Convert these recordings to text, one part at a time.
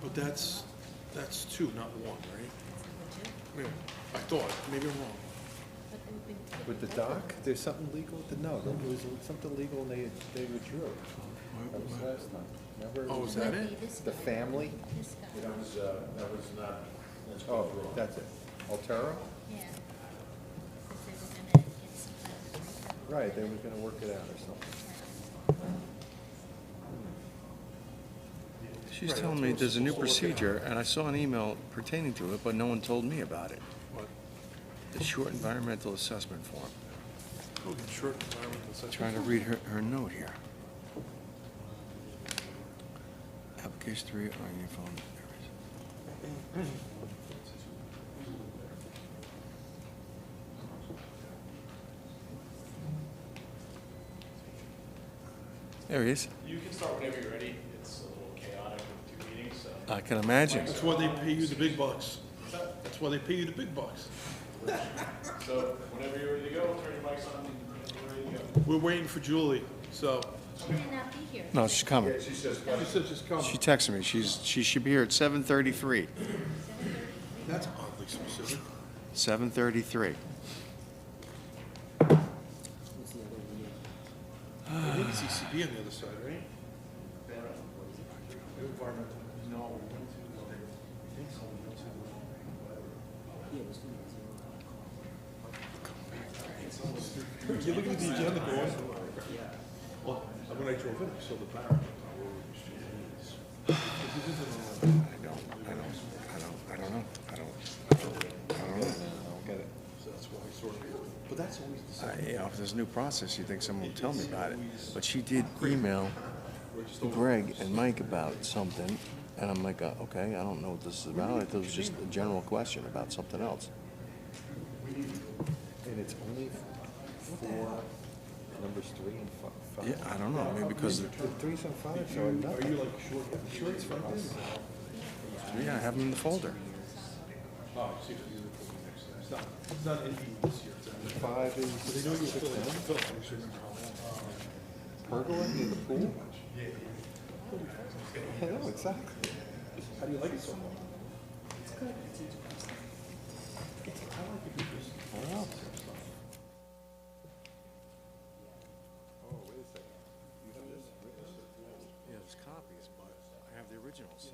But that's two, not one, right? Yeah, I thought, maybe I'm wrong. With the dock, there's something legal with the, no, there was something legal and they withdrew. That was last time. Remember? Oh, is that it? The family? That was not, that's Oh, wrong. that's it. Altero? Yeah. Because they were gonna get some kind of refund. Right, they were gonna work it out or something. She's telling me there's a new procedure, and I saw an email pertaining to it, but no one told me about it. What? The short environmental assessment form. Oh, the short environmental assessment. Trying to read her note here. Application 3 on your phone. There it is. There he is. You can start whenever you're ready. It's a little chaotic with 2 meetings, so. I can imagine. That's why they pay you the big bucks. That's why they pay you the big bucks. So whenever you're ready to go, turn your mics on and we're ready to go. We're waiting for Julie, so. She may not be here. No, she's coming. Yeah, she says, She said just come. She texted me. She should be here at 7:33. That's oddly specific. 7:33. I think it's ECB on the other side, right? Environmental. No. You're looking at the agenda going. Well, when I drove in, I saw the barrel. I don't know. I don't know. I don't get it. So that's why I sort of, but that's always the same. You know, if there's a new process, you think someone will tell me about it. But she did email Greg and Mike about something, and I'm like, okay, I don't know what this is about. I thought it was just a general question about something else. And it's only for numbers 3 and 5. Yeah, I don't know. Maybe because, The 3s and 5s are Are nothing. you like short? Shorts for us. yeah, I have them in the folder. Oh, I see. It's not anything this year. It's The 5 is they know you're 6 filling and it. Phil, I just remember how long. pergola near the pool. I know, exactly. How do you like it so far? I don't know. Oh, wait a second. You have this? Yeah, there's copies, but I have the originals.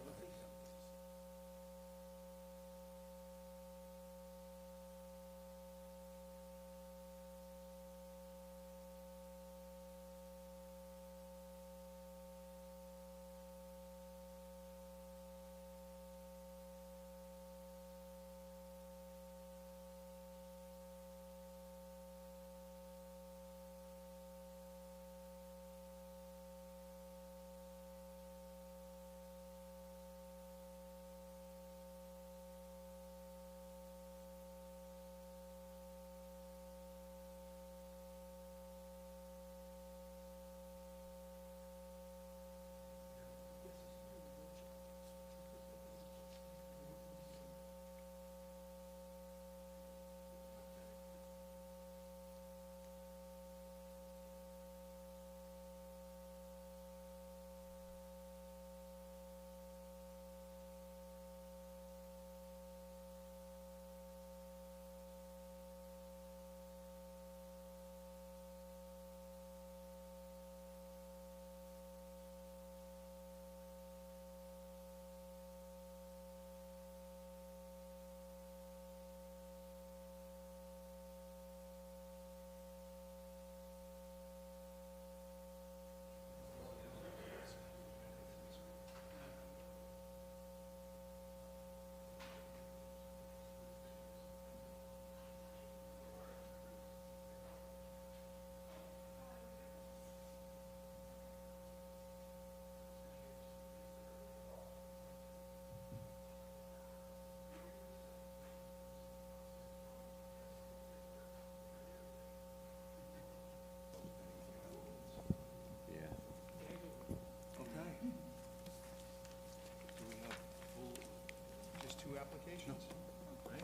Applications?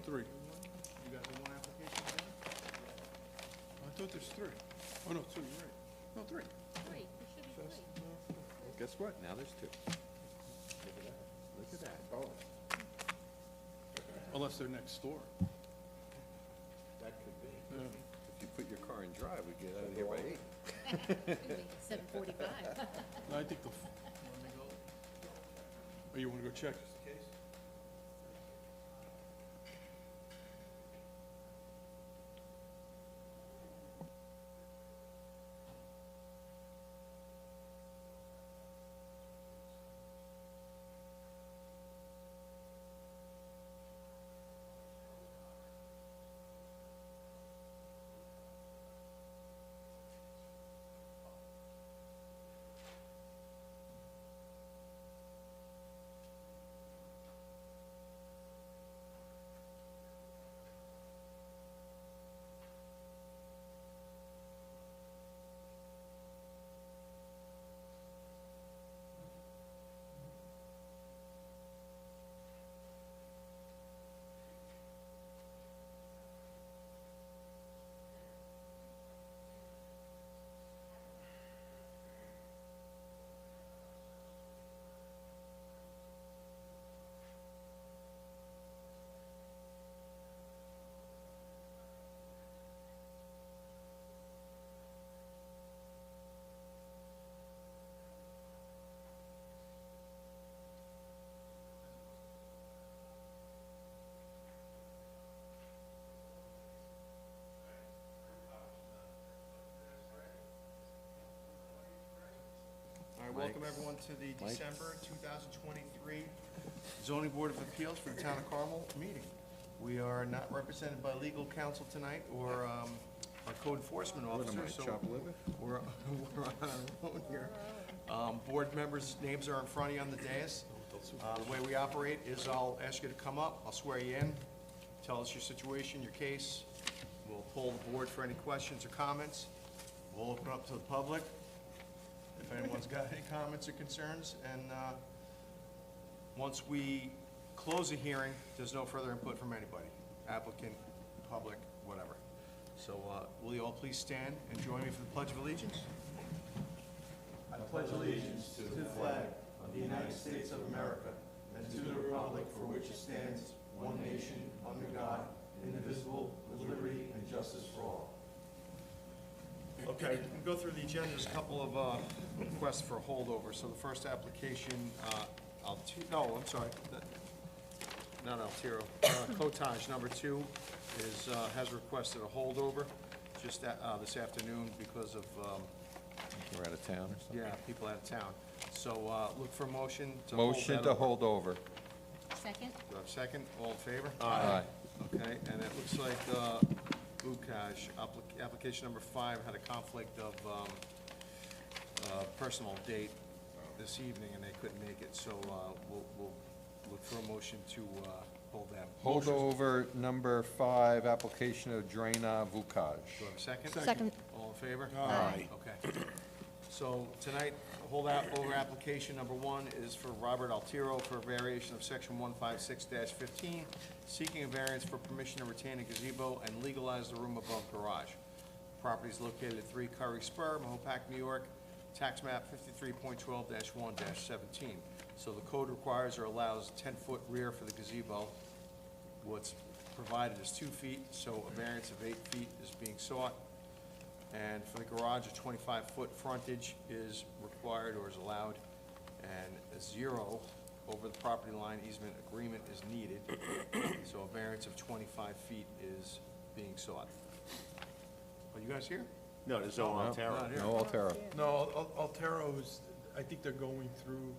Three. You got the one application there? I thought there's three. Oh, no, two, you're right. No, three. Wait, there should be three. Guess what? Now there's 2. Look at that. Look at that. Unless they're next door. That could be. Yeah. If you put your car in drive, we get out of here by 8. 7:45. No, I think the, oh, you wanna go check? All right, welcome everyone to the December 2023 Zoning Board of Appeals for the Town of Carmel meeting. We are not represented by legal counsel tonight or our code enforcement officer, so Chop liver? we're on our own here. Board members' names are in front of you on the dais. The way we operate is I'll ask you to come up, I'll swear you in, tell us your situation, your case. We'll poll the board for any questions or comments. We'll open up to the public if anyone's got any comments or concerns. And once we close the hearing, there's no further input from anybody, applicant, public, whatever. So will you all please stand and join me for the Pledge of Allegiance? I pledge allegiance to the flag of the United States of America and to the republic for which it stands, one nation, under God, indivisible, with liberty and justice for all. Okay, we can go through the agenda. There's a couple of requests for holdover. So the first application, not Altiero. Cottage number 2 is, has requested a holdover just this afternoon because of, We're out of town or something? yeah, people out of town. So look for a motion to hold Motion that to over. hold over. Second? Do I have a second? All in favor? Aye. Okay, and it looks like Ukash, application number 5 had a conflict of personal date this evening, and they couldn't make it, so we'll look for a motion to hold that. Hold over number 5, application of Draina Vukaj. Do I have a second? Second. All in favor? Aye. Okay. So tonight, over application number 1 is for Robert Altiero for a variation of section 156-15, seeking a variance for permission to retain a gazebo and legalize the room above garage. Property is located at 3 Curry Spur, Mahopac, New York, tax map 53.12-1-17. So the code requires or allows 10-foot rear for the gazebo. What's provided is 2 feet, so a variance of 8 feet is being sought. And for the garage, a 25-foot frontage is required or is allowed, and a 0 over the property line easement agreement is needed. So a variance of 25 feet is being sought. Are you guys here? No, there's no Altera. Not here. No Altera. No, Altero's, I think they're going through,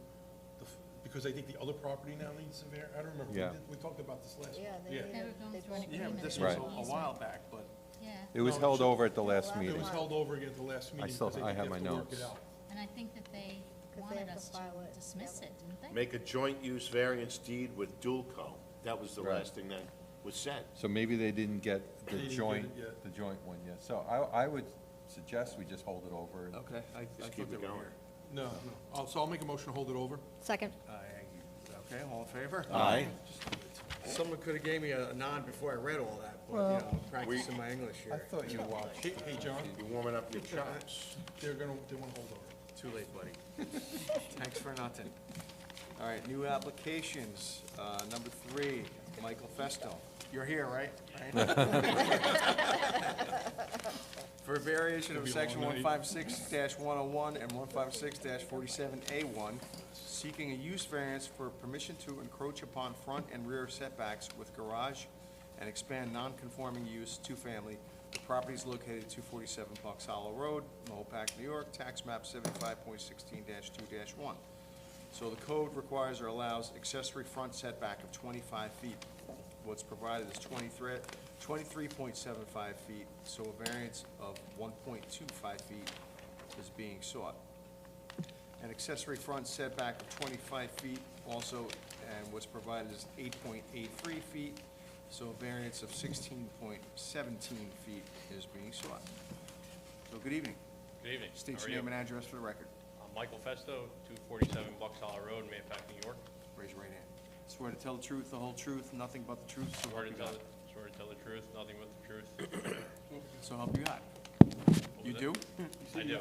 because I think the other property now needs some I don't remember. Yeah. We talked about this last. Yeah, They were going through an Yeah, agreement. but this and was an a easement. while back, but Yeah, It was No, held it over at the last It It meeting. was held over again at the last meeting. still- because I they have have my to work notes. it out. and I think that they they wanted have to us to file it, dismiss yeah. it, didn't they? Make a joint use variance deed with Dulco. That was the Right. last thing that was said. So maybe they didn't get They the didn't joint, get it yet. the joint one yet. So I would suggest we just hold it over. and- okay. I thought keep they it were going. here. No. So I'll make a motion to hold it over. Second. Okay, all in favor? Aye. Someone could have gave me a nod before I read all that, but, you know, I'm practicing my English I here. thought you watched. Hey, John, You're warming up your chops. they want to hold over. Too late, buddy. Thanks for nothing. All right, new applications. Number 3, Michael Festo. You're here, right? For a variation of section 156-101 and 156-47A1, seeking a use variance for permission to encroach upon front and rear setbacks with garage and expand non-conforming use two-family. The property is located at 247 Bucks Hollow Road, Mahopac, New York, tax map 75.16-2-1. So the code requires or allows accessory front setback of 25 feet. What's provided is 23.75 feet, so a variance of 1.25 feet is being sought. An accessory front setback of 25 feet also, and what's provided is 8.83 feet, so a variance of 16.17 feet is being sought. So good evening. Good evening. State How your are name you? and address for the record. I'm Michael Festo, 247 Bucks Hollow Road, Mahopac, New York. Raise your right hand. Swear to tell the truth, the whole truth, nothing but the truth, so Swear help to you tell God. the truth, nothing but the truth. So help you God. You was do? I do. Yeah,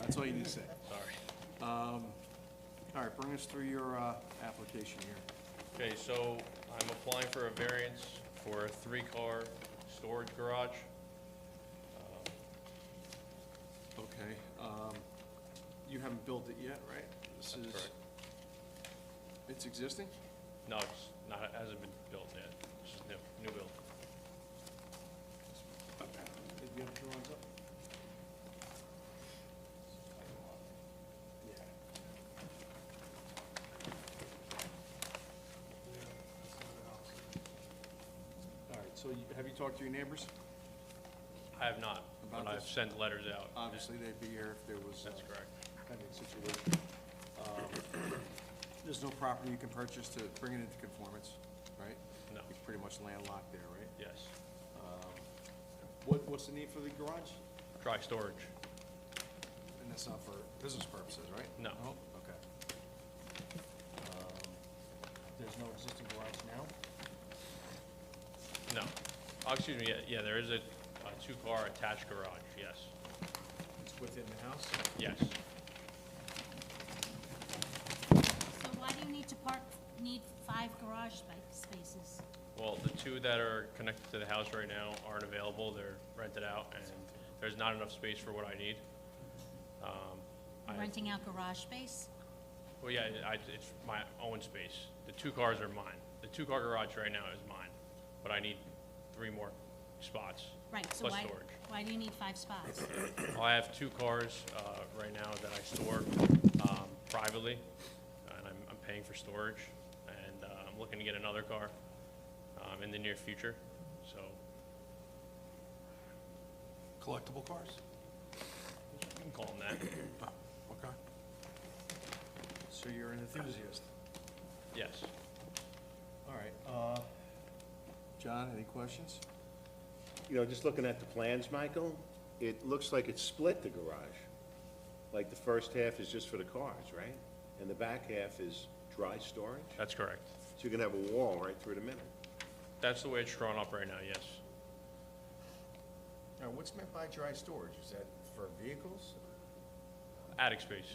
That's all you need to say. sorry. All right, bring us through your application here. Okay, so I'm applying for a variance for a 3-car storage garage. Okay, you haven't built it yet, right? This That's is, correct. it's existing? No, it's not, it hasn't been built yet. It's just new build. Did you have drawings up? Yeah. All right, so have you talked to your neighbors? I have not, About but I've this? sent letters out. Obviously, they'd be here if there was That's correct. pending situation. There's no property you can purchase to bring it into conformance, right? No. You're pretty much landlocked there, right? Yes. What's the need for the garage? Dry storage. And that's not for business purposes, right? No. Okay. There's no existing garage now? No. Oh, excuse me, yeah, there is a 2-car attached garage, yes. It's within the house? Yes. So why do you need 5 garage spaces? Well, the 2 that are connected to the house right now aren't available, they're rented out, and there's not enough space for what I need. You're renting out garage space? Well, yeah, it's my own space. The 2 cars are mine. The 2-car garage right now is mine, but I need 3 more spots. Right, so Plus storage. why do you need 5 spots? Well, I have 2 cars right now that I store privately, and I'm paying for storage, and I'm looking to get another car in the near future, so Collectible cars? you can call them that. Oh, okay. So you're an enthusiast? Yes. All right, John, any questions? You know, just looking at the plans, Michael, it looks like it's split, the garage. Like the first half is just for the cars, right? And the back half is dry storage? That's correct. So you're gonna have a wall right through the middle. That's the way it's drawn up right now, yes. Now, what's meant by dry storage? Is that for vehicles? Attic space.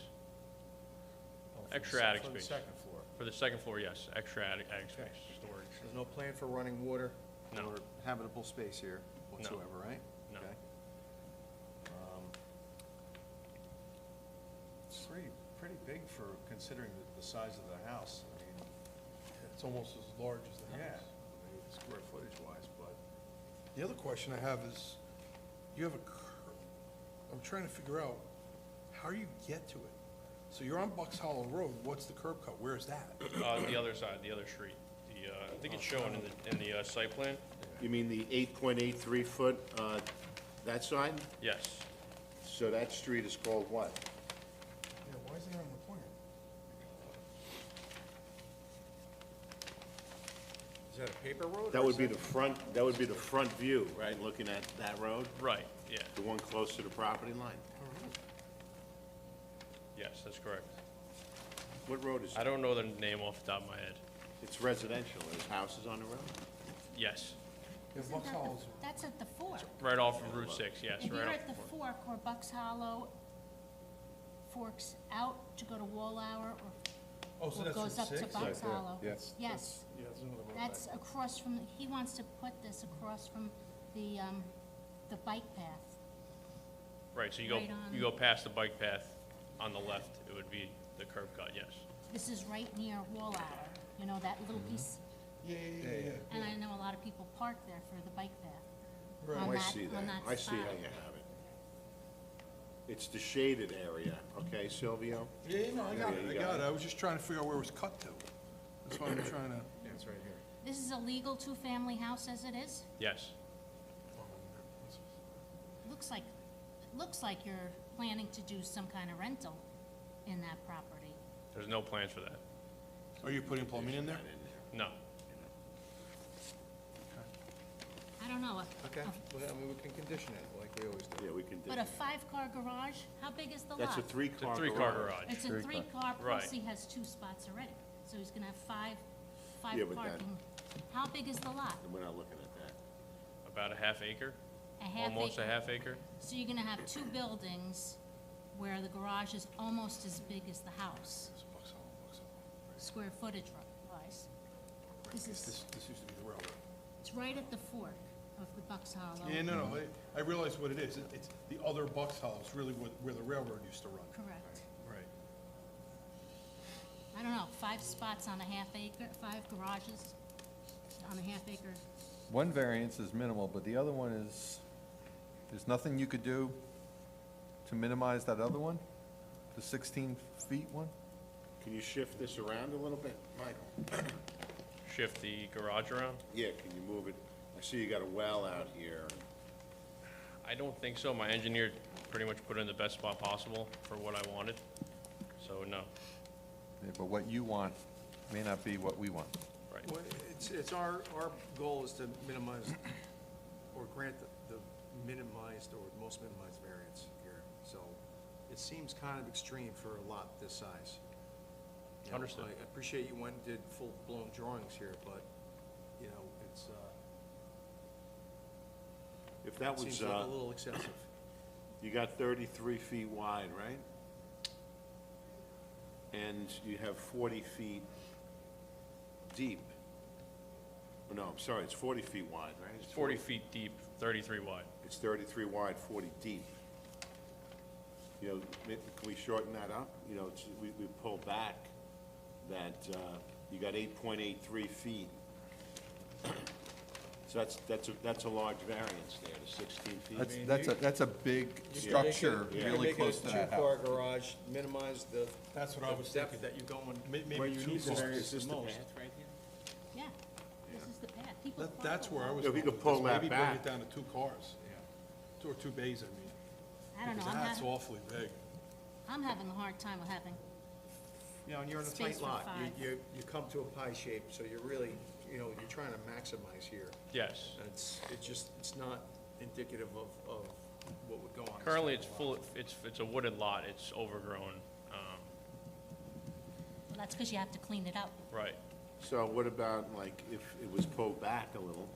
Oh, for the Extra se- attic For the space. second floor? For the second floor, yes, extra attic space, storage. There's no plan for running water? No. Or habitable space here whatsoever, right? No. Okay. It's pretty big for considering the size of the house. I mean, It's almost as large as the yeah, house. I mean, square footage wise, but The other question I have is, you have a curb, I'm trying to figure out, how do you get to it? So you're on Bucks Hollow Road, what's the curb cut, where is that? The other side, the other street. I think it's shown in the site plan. You mean the 8.83 foot, that side? Yes. So that street is called what? Yeah, why is it on the plan? is that a paper road? That or would is be the front view, right, looking at that road? Right, yeah. The one close to the property line? Yes, that's correct. What road is I it? don't know the name off the top of my head. It's residential, there's houses on the road? Yes. Yeah, Isn't Bucks that Hollow's, That's at the fork. Right off of Route 6, yes, If right you're off at the fork where Bucks Hollow forks out to go to Wallhour, or, Oh, so Well, that's goes from up to six? Box Right there, Hollow. yes. Yes, Yeah, there's another road that's back. across from, he wants to put this across from the bike path. Right, so Right on. you go past the bike path on the left, it would be the curb cut, yes. This is right near Wall Hour, you know, that little piece, Yeah, yeah, yeah, yeah. and I know a lot of people park there for the bike path. Right. On I that- see on that. that I see how spot. you have it. It's the shaded area, okay, Silvio? Yeah, yeah, no, I got Yeah, it, you I got got it. it. I was just trying to figure out where it was cut to. That's why I'm trying to. Yeah, it's right here. This is a legal two-family house as it is? Yes, Looks like you're planning to do some kind of rental in that property. there's no plans for that. Are you putting plumbing in there? No. I don't know, Okay, well, I mean, we can condition it like we always do. Yeah, we can do. but a five-car garage, how big is the lot? That's a It's a three-car three-car garage. garage. It's a Three-car. three-car, plus Right. he has two spots already, so he's gonna have five Yeah, but that- parking. How big is the lot? And we're not looking at that. About a half acre, A half almost a acre? half acre. So you're gonna have two buildings where the garage is almost as big as the house, This is Bucks Hollow, Bucks Hollow. square footage wise. This is, This used to be the railroad. it's right at the fork of the Bucks Hollow. Yeah, no, I realize what it is. It's the other Bucks Hollow. It's really where the railroad used to run. Correct. Right. I don't know, 5 spots on a half acre, 5 garages on a half acre. One variance is minimal, but the other one is, there's nothing you could do to minimize that other one? The 16 feet one? Can you shift this around a little bit, Michael? Shift the garage around? Yeah, can you move it? I see you got a well out here. I don't think so. My engineer pretty much put it in the best spot possible for what I wanted, so no. Yeah, but what you want may not be what we want. Right. Well, it's our goal is to minimize, or grant the minimized or most minimized variance here. So it seems kind of extreme for a lot this size. You know, Understood. I appreciate you went and did full-blown drawings here, but, you know, it's, If that was, seems like a little excessive. you got 33 feet wide, right? And you have 40 feet deep. Oh, no, I'm sorry, it's 40 feet wide, right? It's 40 feet deep, 33 wide. It's 33 wide, 40 deep. You know, can we shorten that up? You know, we pull back that, you got 8.83 feet. So that's a large variance there, to 16 feet. That's a big structure, Yeah. really close to that Two-car house. garage, minimize the That's what I was depth thinking. that you're going, Maybe where you two need the cars. variance Is the this the most. path right here? Yeah, this is the path. People park That's where I along- was Yeah, if you going could with pull this. that Maybe bring back. it down to 2 cars. Two or 2 bays, I mean. I don't know, Because that's awfully big. I'm having a hard time with having, You know, and you're in a Space tight for lot. 5. You come to a pie shape, so you're really, you know, you're trying to maximize here. Yes. And it's not indicative of what would go on. this Currently, type it's of full, lot. it's a wooded lot, it's overgrown. well, that's because you have to clean it up. Right. So what about, like, if it was pulled back a little?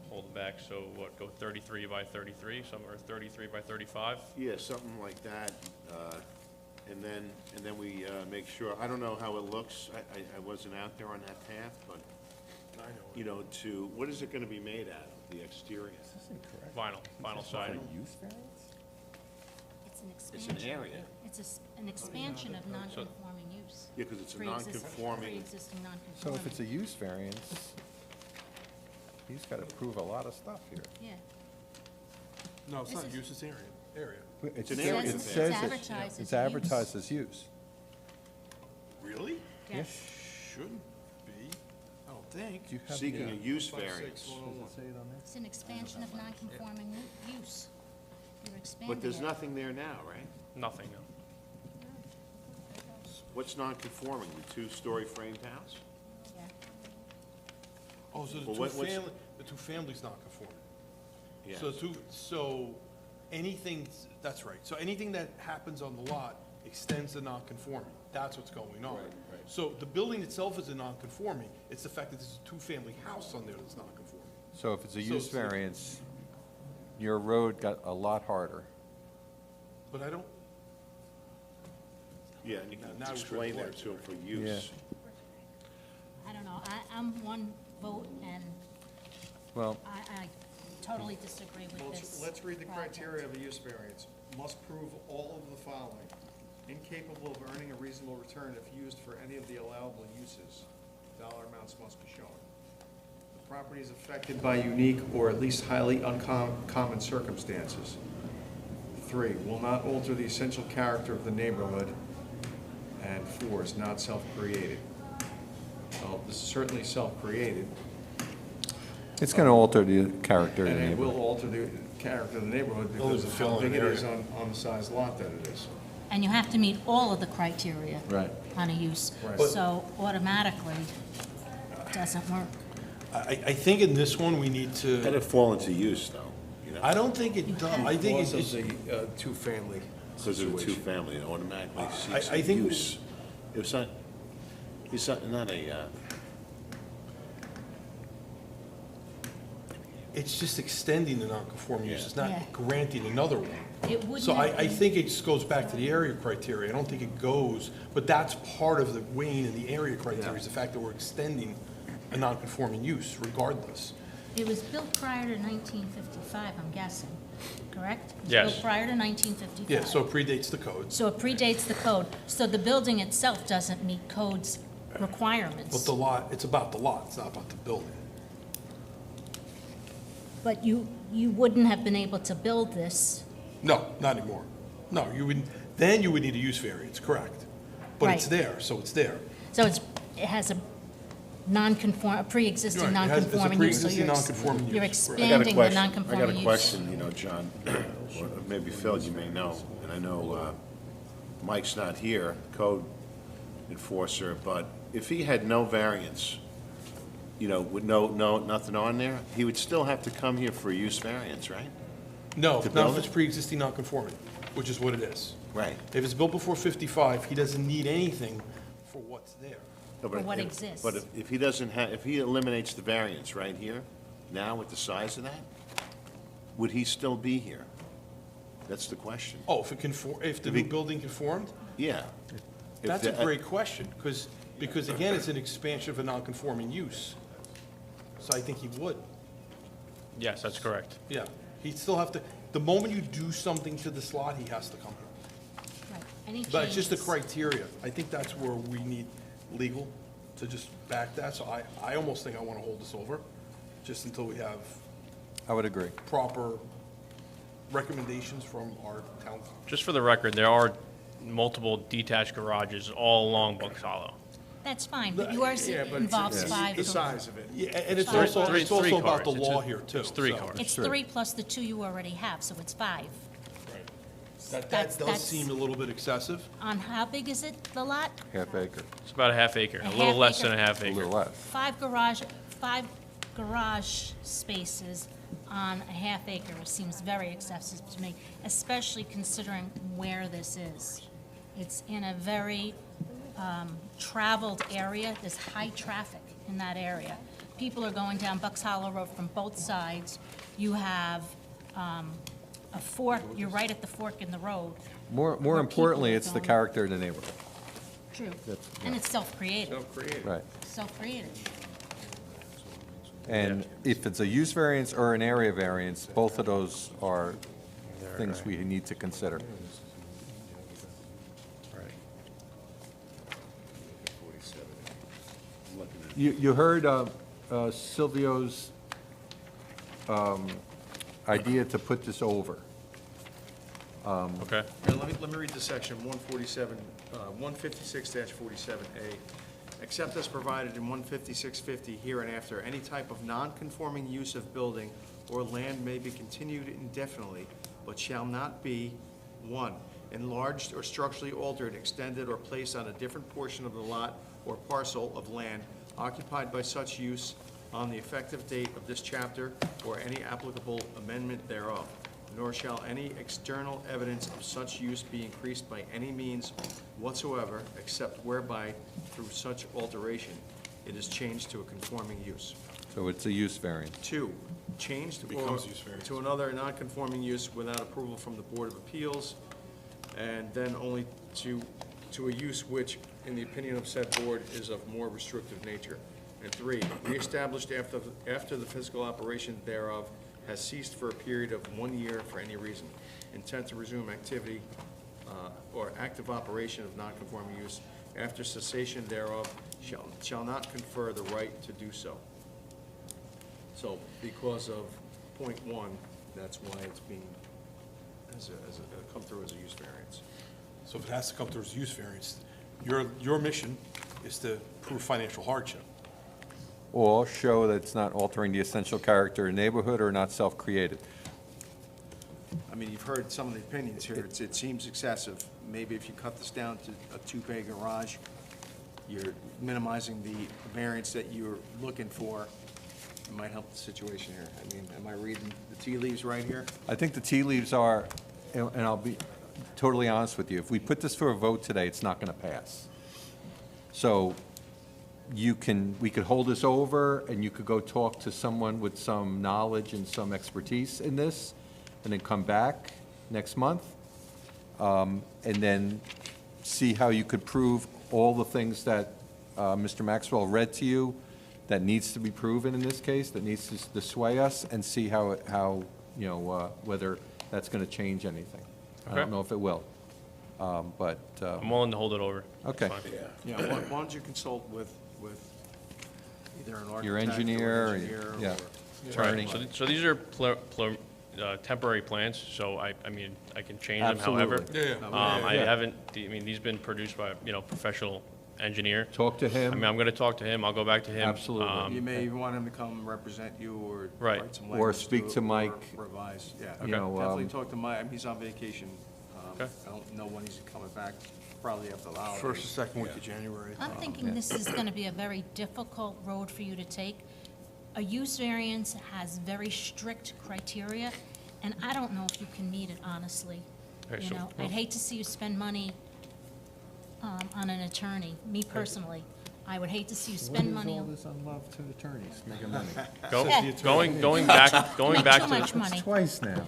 Hold back, so what, go 33 by 33, some are 33 by 35? Yeah, something like that, and then we make sure, I don't know how it looks, I wasn't out there on that path, but, I know. you know, what is it gonna be made out of, the exterior? Vinyl siding. Use variance? It's an It's an expansion. area. It's an expansion of non-conforming use. Yeah, 'cause it's a Pre-existing- non-conforming, Pre-existing So non-conforming. if it's a use variance, he's got to prove a lot of stuff here. Yeah. No, it's This not is- use, it's area. It's an It area says variance. it's advertised as It's a advertised use. as use. Really? Yes. Shouldn't be, I don't think. Do you have Seeking a the, use 5, 6, variance. 101. say it on there? It's an expansion of non-conforming use. You're expanding But there's it. nothing there now, right? Nothing, no. What's non-conforming, the 2-story framed house? Yeah. Oh, so Well, what's- the 2 families not conforming. Yes. So anything, that's right, so anything that happens on the lot extends the non-conforming, that's what's going on. Right, right. So the building itself is a non-conforming, it's the fact that there's a 2-family house on there that's non-conforming. So if it's a So use it's like- variance, your road got a lot harder. But I don't, Yeah, Now it's explain that regulated. to him for use. I don't know, I'm one vote, and Well, I totally disagree with Well, this. let's read the project. criteria of a use variance. Must prove all of the following. Incapable of earning a reasonable return if used for any of the allowable uses. Dollar amounts must be shown. The property is affected by unique or at least highly uncommon circumstances. 3, will not alter the essential character of the neighborhood. And 4, is not self-created. Well, this is certainly self-created, it's going to alter the character of the and it neighborhood. will alter the character of the neighborhood because of how big it is on the size lot that it is. And you have to meet all of the criteria. Right. On a use. Right. So automatically, it doesn't work. I think in this one, we need Let to, it fall into use, though, you know, I don't think it does, I think Because it's, of the two-family because of the situation. two-family, it automatically I seeks a think- use. It's not a, it's just extending the non-conforming use, it's not Yeah. granting another one. It wouldn't So have I been- think it just goes back to the area criteria, I don't think it goes, but that's part of the weighing in the area criteria, is the fact that we're extending a non-conforming use regardless. It was built prior to 1955, I'm guessing, correct? It was Yes. built prior to 1955. Yeah, so it predates the code, So it predates the code, so the building itself doesn't meet code's but requirements. the lot, it's about the lot, it's not about the building. But you wouldn't have been able to build this, No, not anymore. No, you would, then you would need a use variance, correct. But it's Right. there, so it's there. so it has a pre-existing Right, it has- it's a non-conforming use, so pre-existing non-conforming you're use, correct. I got a expanding the question, I non-conforming got use. a question, you know, John, or maybe Phil, you may know, and I know Mike's not here, code enforcer, but if he had no variance, you know, with nothing on there, he would still have to come here for a use variance, right? No, To not build if it's it? pre-existing non-conforming, which is what it is. Right. If it's built before 55, he doesn't need anything for what's there. No, but For what if- exists. But if he doesn't have, if he eliminates the variance right here, now with the size of that, would he still be here? That's the question. Oh, if it conform, if the If new he- building conformed? Yeah. If That's a the- great question, because again, it's an expansion of a non-conforming use. So I think he would, Yes, that's correct. yeah. He'd still have to, the moment you do something to the slot, he has to come here. Right, any But it's just the changes- criteria. I think that's where we need legal to just back that. So I almost think I want to hold this over, just until we have I would agree. proper recommendations from our town council. Just for the record, there are multiple detached garages all along Bucks Hollow. That's fine, but yours involves five. The size of it. Yeah, and it's Three- also, three- it's also three about the cars. law here, too. It's three so cars. It's Sure. 3 plus the 2 you already have, so it's 5. That does That's- seem a little bit excessive. On how big is it, the lot? Half acre, It's about a half acre, a A little half less acre. than a half a acre. little less. 5 garage spaces on a half acre seems very excessive to me, especially considering where this is. It's in a very traveled area, there's high traffic in that area. People are going down Bucks Hollow Road from both sides. You have a fork, you're right at the fork in the road. More Where importantly, people are it's the going. character of the neighborhood. True. That's- And it's self-created, Self-created. Right. self-created. And if it's a use variance or an area variance, both of those are things we need to consider. Right. You heard Silvio's idea to put this over. Okay. Here, let me read the section 147, 156-47A. Except as provided in 15650 hereinafter, any type of non-conforming use of building or land may be continued indefinitely, but shall not be, 1, enlarged or structurally altered, extended, or placed on a different portion of the lot or parcel of land occupied by such use on the effective date of this chapter or any applicable amendment thereof. Nor shall any external evidence of such use be increased by any means whatsoever, except whereby, through such alteration, it is changed to a conforming use. So it's a use variance. 2, changed or becomes use variance. to another non-conforming use without approval from the Board of Appeals, and then only to to a use which, in the opinion of said board, is of more restrictive nature. And 3, reestablished after the physical operation thereof has ceased for a period of 1 year for any reason. Intent to resume activity or active operation of non-conforming use after cessation thereof shall not confer the right to do so. So, because of point 1, that's why it's being, come through as a use variance. So if it has to come through as use variance, your mission is to prove financial hardship. Or show that it's not altering the essential character of the neighborhood or not self-created. I mean, you've heard some of the opinions here. It seems excessive. Maybe if you cut this down to a two-bay garage, you're minimizing the variance that you're looking for. It might help the situation here. I mean, am I reading the tea leaves right here? I think the tea leaves are, and I'll be totally honest with you, if we put this for a vote today, it's not going to pass. So we could hold this over, and you could go talk to someone with some knowledge and some expertise in this, and then come back next month, and then see how you could prove all the things that Mr. Maxwell read to you that needs to be proven in this case, that needs to sway us, and see how whether that's going to change anything. I Okay. don't know if it will, but, I'm willing to hold it over. Okay. It's fine. Yeah, why don't you consult with either an architect Your or engineer, an engineer yeah. or- Attorney. So these are temporary plans, so I mean, I can change them however. Absolutely. Yeah. I haven't, I mean, these been produced by, professional engineer. Talk to I mean, him, I'm gonna talk to him, I'll go back to him. Absolutely. You may even want him to come represent you or Right. write some Or language speak it to or Mike. Revise, yeah. You know, Definitely talk to Mike. He's on vacation. Okay. I don't know when he's coming back, probably after the holidays. First or second week of January. I'm thinking this is gonna be a very difficult road for you to take. A use variance has very strict criteria, and I don't know if you can meet it, honestly. Okay, You so- know, I'd hate to see you spend money on an attorney, me personally. I would hate to see you spend money on. this on love to attorneys, making money? Going back Too to much the, money. Twice now.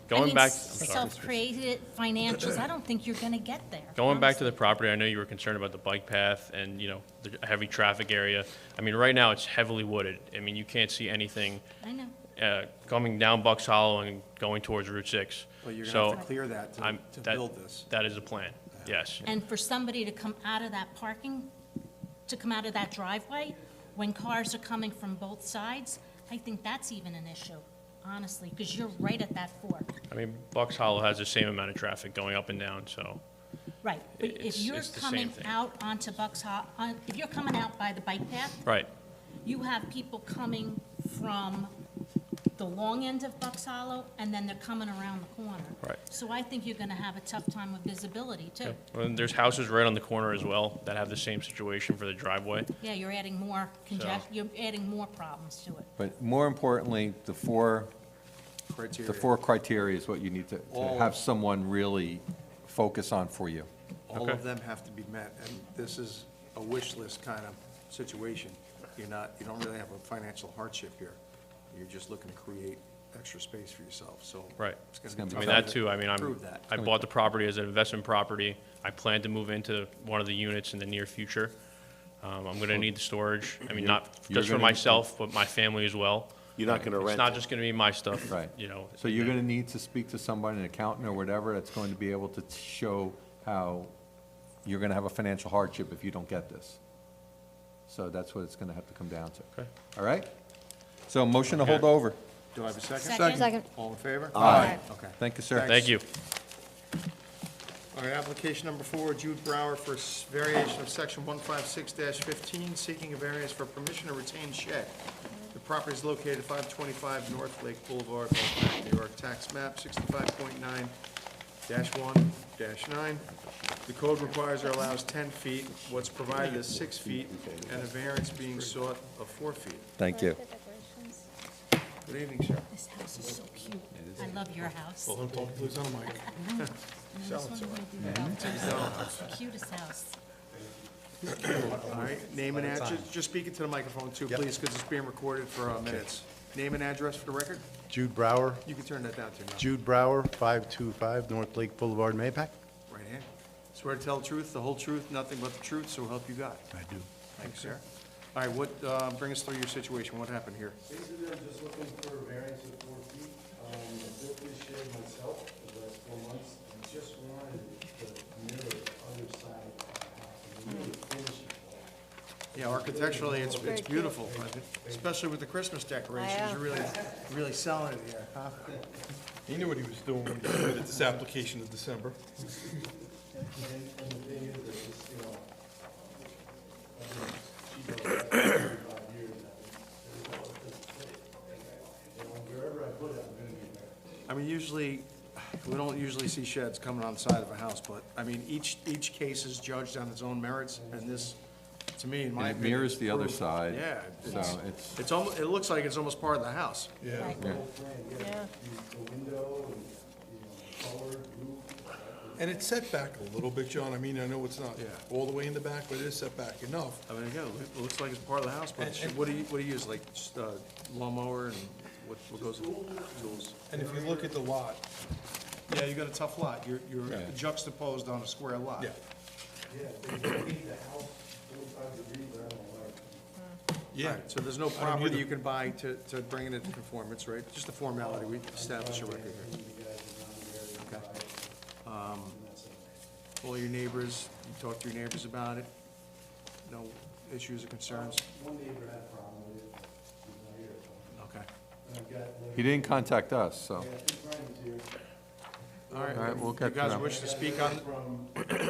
going back, I'm sorry. Self-created financials, I don't think you're gonna get there. Going back to honestly. the property, I know you were concerned about the bike path and, the heavy traffic area. I mean, right now, it's heavily wooded. I mean, you can't see anything I know. coming down Bucks Hollow and going towards Route 6. But you're So, gonna have to clear that I'm- to that- build this. That is a plan, yes. And for somebody to come out of that to come out of that driveway, when cars are coming from both sides, I think that's even an issue, honestly, because you're right at that fork. I mean, Bucks Hollow has the same amount of traffic going up and down, so, Right, but if It's- you're it's the coming same thing. out onto Bucks Hollow, if you're coming out by the bike path, right. you have people coming from the long end of Bucks Hollow, and then they're coming around the corner. Right. So I think you're gonna have a tough time with visibility, too. Well, and there's houses right on the corner as well that have the same situation for the driveway. Yeah, you're adding more you're adding more problems to it. But more importantly, the four criteria is what you need to All- have someone really focus on for you. All Okay. of them have to be met, and this is a wish list kind of situation. You don't really have a financial hardship here. You're just looking to create extra space for yourself, so. Right. It's gonna gonna be be I mean, tough that to too, I mean, prove that. I bought the property as an investment property. I plan to move into one of the units in the near future. I'm gonna need the storage. I mean, not you're just for gonna- myself, but my family as well. You're not gonna rent It's not it. just gonna be my stuff, Right. So you're and gonna need to speak to somebody, an accountant or whatever, that's going to be able to show how you're gonna have a financial hardship if you don't get this. So that's what it's gonna have to come down to. Okay. All right? So motion to hold over. Do I have a second? Second. All in favor? Aye. Okay. Thank you, sir. Thank you. All right, application number 4, Jude Brower for variation of section 156-15, seeking a variance for permission to retain shed. The property is located at 525 North Lake Boulevard, Mahopac, New York, tax map 65.9-1-9. The code requires or allows 10 feet. What's provided is 6 feet, and a variance being sought of 4 feet. Thank you. Good evening, sir. This house is so cute. I love your house. Well, don't talk, please, on the mic. And this one would be the cutest house. All right, name and address, just speak into the microphone too, please, because it's being recorded for minutes. Name and address for the record? Jude Brower, You can turn that down to now. Jude Brower, 525 North Lake Boulevard, Mahopac. Right hand. Swear to tell the truth, the whole truth, nothing but the truth, so help you God. I do. Thanks, sir. All right, what, bring us through your situation, what happened here? Basically, I'm just looking for a variance of 4 feet. I built this shed myself for the last 4 months, and just wanted to mirror the other side of the house, and really finish it all. Yeah, architecturally, it's beautiful, especially with the Christmas decorations, you're really selling it here, huh? He knew what he was doing when he submitted this application in December. And the thing is that this, you know, she goes back 35 years now. You know, wherever I put it, I'm gonna be there. I mean, usually, we don't usually see sheds coming on the side of a house, but, I mean, each case is judged on its own merits, and this, to me, in my And it opinion. mirrors the other proved- side. Yeah, So it's almost, it looks like it's almost part of the house. Yeah. Yeah. The window and, you know, the color, roof. And it's set back a little bit, John. I mean, I know it's not Yeah. all the way in the back, but it is set back enough. I mean, again, it looks like it's part of the house, but And- what do you use, like, just lawnmower and what goes with tools? And if you look at the lot, Yeah, you got a tough lot, you're Yeah. juxtaposed on a square lot. yeah, Yeah, they made the house 45 degrees, I don't know why. yeah. Right, so there's no don't property either. you can buy to bring it into conformance, right? Just a formality, we establish a record here. You guys are down there, Okay. and that's it. All your neighbors, you talk to your neighbors about it? No issues or concerns? One neighbor had a problem with it, he's not here, so. Okay. And I've got, He didn't contact us, so. yeah, two friends here. All right, All right, we'll you get to guys them. wish to speak on, From 10 other people,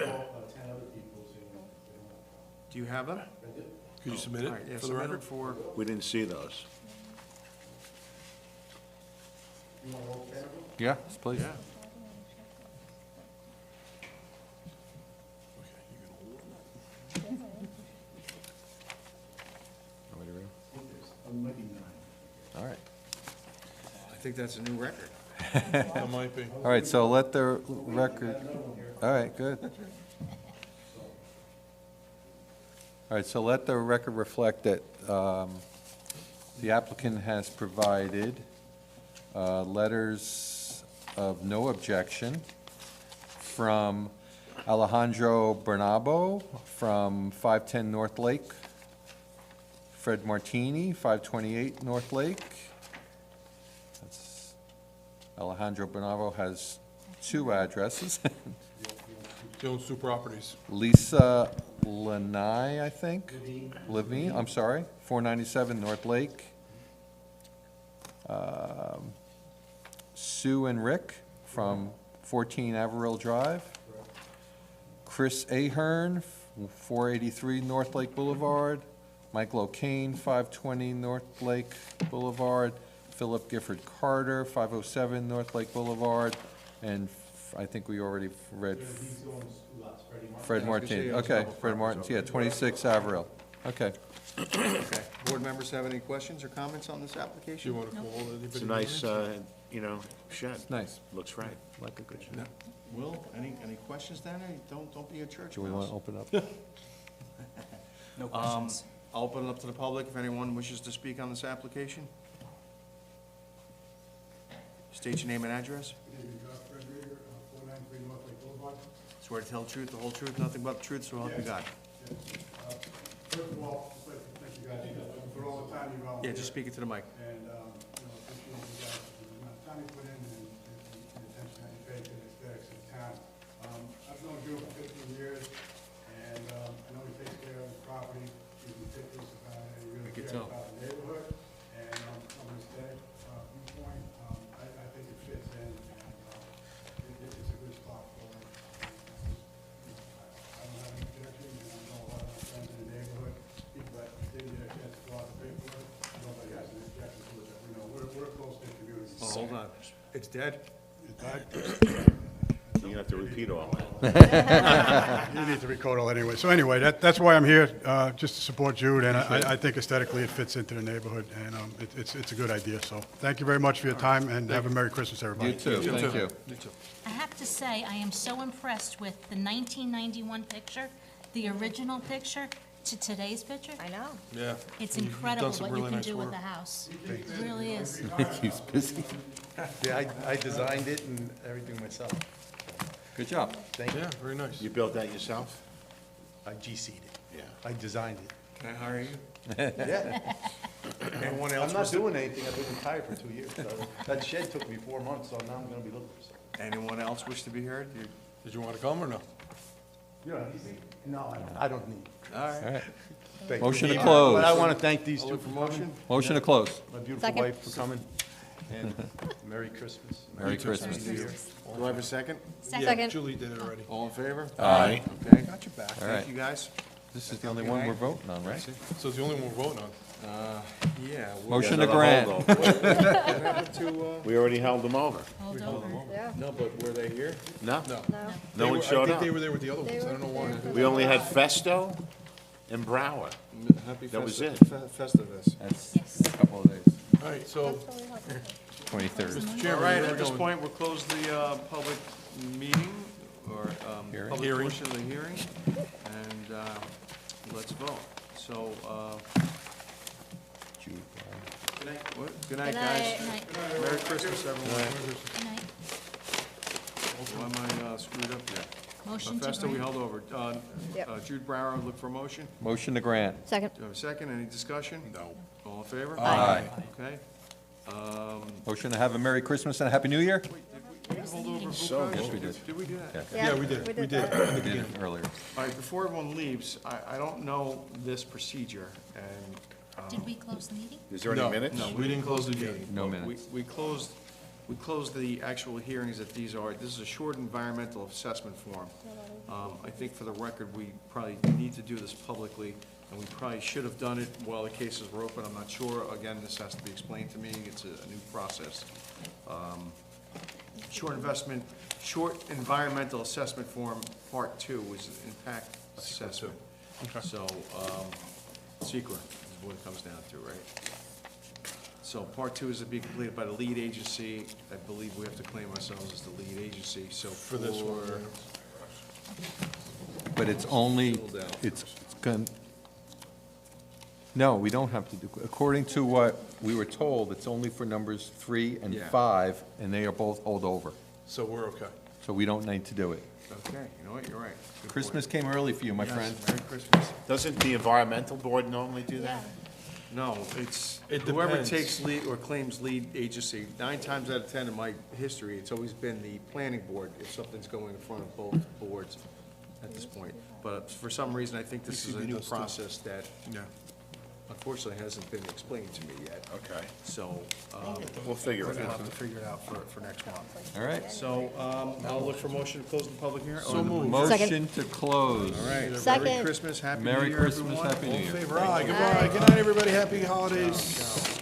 so they don't have a problem. do you have them? I do. Could you submit All right, yeah, it for the submit record? it for, We didn't see those. You want all 10 of them? Yeah, please. yeah. Might be 9. All right. I think that's a new record. That might be. All right, so let the record, all right, good. All right, so let the record reflect that the applicant has provided letters of no objection from Alejandro Bernabo from 510 North Lake, Fred Martini, 528 North Lake. That's- Alejandro Bernabo has 2 addresses. He owns 2 properties. Lisa Lanai, I think? Levine, I'm sorry, 497 North Lake. Sue and Rick from 14 Averill Drive. Chris Ahern, 483 North Lake Boulevard. Michael O'Kane, 520 North Lake Boulevard. Philip Gifford Carter, 507 North Lake Boulevard. And I think we already read He owns 2 lots, Freddie Martin. Fred I was gonna say Martin. he owns Okay, double Fred properties Martin's, yeah, over 26 Averill. Okay. Okay. Board members have any questions or comments on this Do you application? want to call anybody? It's a nice, you know, shed. It's nice. Looks right. Like a good shed. Will, any questions, Danny? Don't be a church Do we want mouse. to open up? No questions. I'll open it up to the public if anyone wishes to speak on this application. State your name and address. Good evening, Fred Reader, 493 North Lake Boulevard. Swear to tell the truth, the whole truth, nothing but the truth, so help you God. First of all, just like to thank you guys for all the time you Yeah, volunteered. just speak it to the mic. And, appreciate you guys, for the amount of time you put in and the attention that you pay to the aesthetics of the town. I've known Drew for 15 years, and, I know he takes care of his property, he's meticulous about it, and he really I can cares tell. about the neighborhood. And, from an aesthetic, viewpoint, I think it fits in, and, it's a good spot for it. I don't have any objection, and I know a lot of my friends in the neighborhood, people that didn't get a chance to go out to pay for it, nobody has an objection to it, we're a close knit community. Oh, hold on. It's dead? You're gonna have to repeat all that. You need to record all anyway. So anyway, that's why I'm here, just to support Jude, and I think aesthetically it fits into the neighborhood, and it's a good idea. So thank you very much for your time, and have a Merry Christmas, everybody. You too, thank you. I have to say, I am so impressed with the 1991 picture, the original picture, to today's picture. I know. Yeah. It's You've incredible done some what you really can nice do with work. the house. It really is. He's busy. Yeah, I designed it and everything myself. Good job. Thank you. Yeah, very nice. You built that yourself? I GC'd it. Yeah. I designed it. Can I hire you? Yeah. Anyone I'm else? not wish to- doing anything. I've been retired for 2 years. So that shed took me 4 months, so now I'm gonna be looking for something. Anyone else wish to be heard? Did you want to come or no? You don't need No, I don't need. All right. All right. Thank Motion to you. close. But I wanna thank these I'll two look for for motion. coming. Motion to close. My beautiful Second. wife for coming. And Merry Christmas. Merry Christmas. New Year. Do I have a second? Yeah, Second. Julie did it already. All in favor? Aye. Okay. Got your back. All right. Thank you, guys. This is the only one we're voting on, right? So it's the only one we're voting on. Yeah. Motion to Another grant. holdover. We already held them over. Hold over. Yeah. No, but were they here? No? No. No. No one showed I up? think they were there with the other They ones. I were don't know why. We only had Festo and Brower. Happy That was Festi- it. Festivus. That's Yes. a couple of days, All right, so, 23rd. Mr. All Chairman, right, where at we this going? point, we'll close the public meeting, or Hearing. public Hearing. portion of the hearing, and let's vote. So, good night, Good guys. night. Good night. Merry Christmas, everyone. Good night. Why am I screwed up here? Motion to Festa, we grant. held over. Yep. Jude Brower, look for a motion. Motion to grant. Second. Do you have a second? Any discussion? No. All in favor? Aye. Okay. Motion to have a Merry Christmas and a Happy New Year? Hold over. So Yes, we did. Did we do that? Yeah, we did. We did. that. We did it earlier. All right, before everyone leaves, I don't know this procedure, and Did we close the meeting? Is there any No, minutes? no, we didn't close the meeting. No we- minutes. We closed the actual hearings that these are. This is a short environmental assessment form. I think for the record, we probably need to do this publicly, and we probably should have done it while the cases were open. I'm not sure. Again, this has to be explained to me. It's a new process. Short environmental assessment form, part 2, is impact assessment. So, SEQRA is what it comes down to, right? So part 2 is to be completed by the lead agency. I believe we have to claim ourselves as the lead agency, so For this one. But it's only, it's going, no, we don't have to do, according to what we were told, it's only for numbers 3 and Yeah. 5, and they are both hold over. So we're okay. So we don't need to do it. Okay, you know what, you're right. Good point. Christmas came early for you, my Yes, friend. Merry Christmas. Doesn't the environmental board normally do that? No, it's It whoever depends. takes lead or claims lead agency, 9 times out of 10 in my history, it's always been the planning board if something's going in front of both boards at this point. But for some reason, I think this is a PCB new does too. process that Yeah. unfortunately hasn't been explained to me yet. Okay. So, We'll figure we're it gonna out. have to figure it out for next month. All right. So, I'll look for motion to close the public hearing. So moved. Motion to close. All right, Merry Second. Christmas, Happy New Merry Year, Christmas, everyone. Happy New Year. Favor, aye. Goodbye. Good night, everybody. Happy holidays.